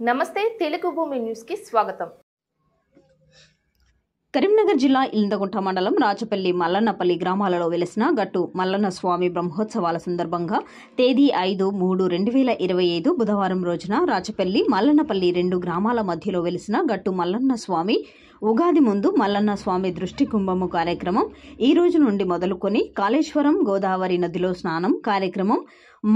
నమస్తే తెలుగు భూమి న్యూస్ కి స్వాగతం. కరీంనగర్ జిల్లా ఇల్లంతకుంట మండలం రాచపల్లి మల్లన్నపల్లి గ్రామాలలో వెలిసిన గట్టు మల్లన్న స్వామి బ్రహ్మోత్సవాల సందర్భంగా తేదీ 5/3/2025 బుధవారం రోజున రాచపల్లి మల్లన్నపల్లి 2 గ్రామాల మధ్యలో వెలిసిన గట్టు మల్లన్న స్వామి ఉగాది ముందు మల్లన్న స్వామి దృష్టి కుంభము కార్యక్రమం ఈ రోజు నుండి మొదలుకొని కాళేశ్వరం గోదావరి నదిలో స్నానం కార్యక్రమం,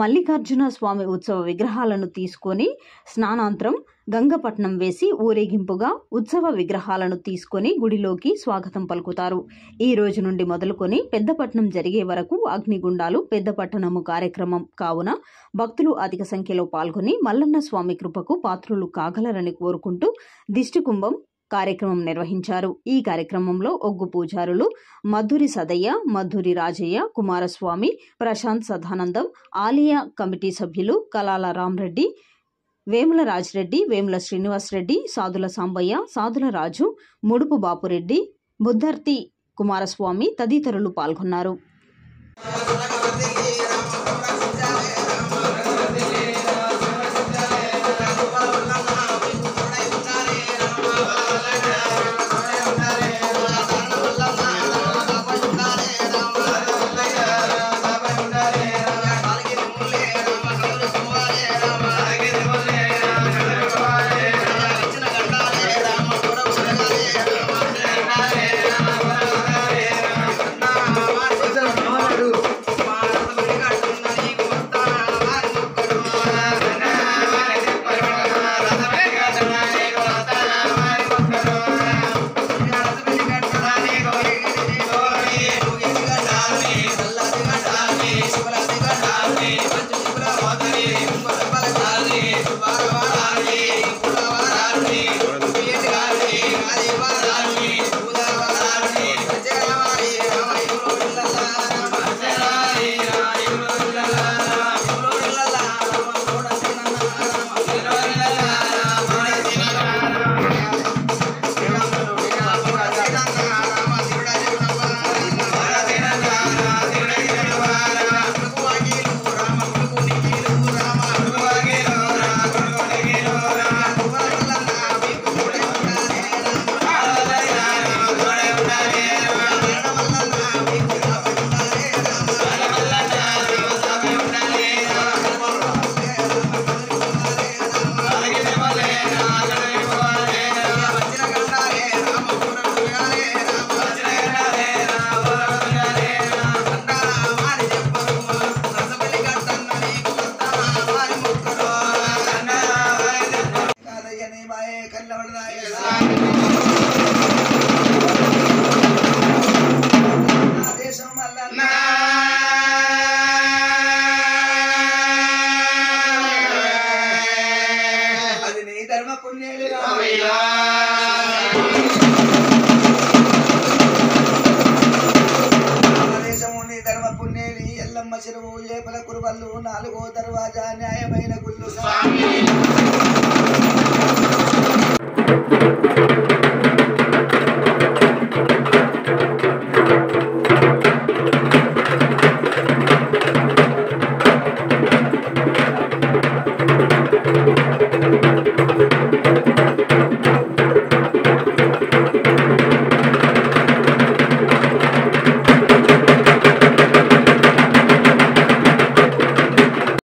మల్లికార్జున స్వామి ఉత్సవ విగ్రహాలను తీసుకొని స్నానాంతరం గంగపట్నం వేసి ఊరేగింపుగా ఉత్సవ విగ్రహాలను తీసుకొని గుడిలోకి స్వాగతం పలుకుతారు. ఈ రోజు నుండి మొదలుకొని పెద్దపట్నం జరిగే వరకు అగ్నిగుండాలు పెద్దపట్టణము కార్యక్రమం కావున భక్తులు అధిక సంఖ్యలో పాల్గొని మల్లన్న స్వామి కృపకు పాత్రులు కాగలరని కోరుకుంటూ దిష్టికుంభం కార్యక్రమం నిర్వహించారు. ఈ కార్యక్రమంలో ఒగ్గు పూజారులు మధురి సదయ్య, మధురి రాజయ్య, కుమారస్వామి, ప్రశాంత్ సదానందం, ఆలయ కమిటీ సభ్యులు కలాల రామరెడ్డి, వేముల రాజిరెడ్డి, వేముల శ్రీనివాసరెడ్డి, సాదుల సాంబయ్య, సాదుల రాజు, ముడుపు బాపురెడ్డి, బుద్ధర్తి కుమారస్వామి తదితరులు పాల్గొన్నారు. ఎల్లమ్మ చెరువు ఏపల కురువల్లు 4వ దర్వాజా న్యాయమైన గుళ్ళు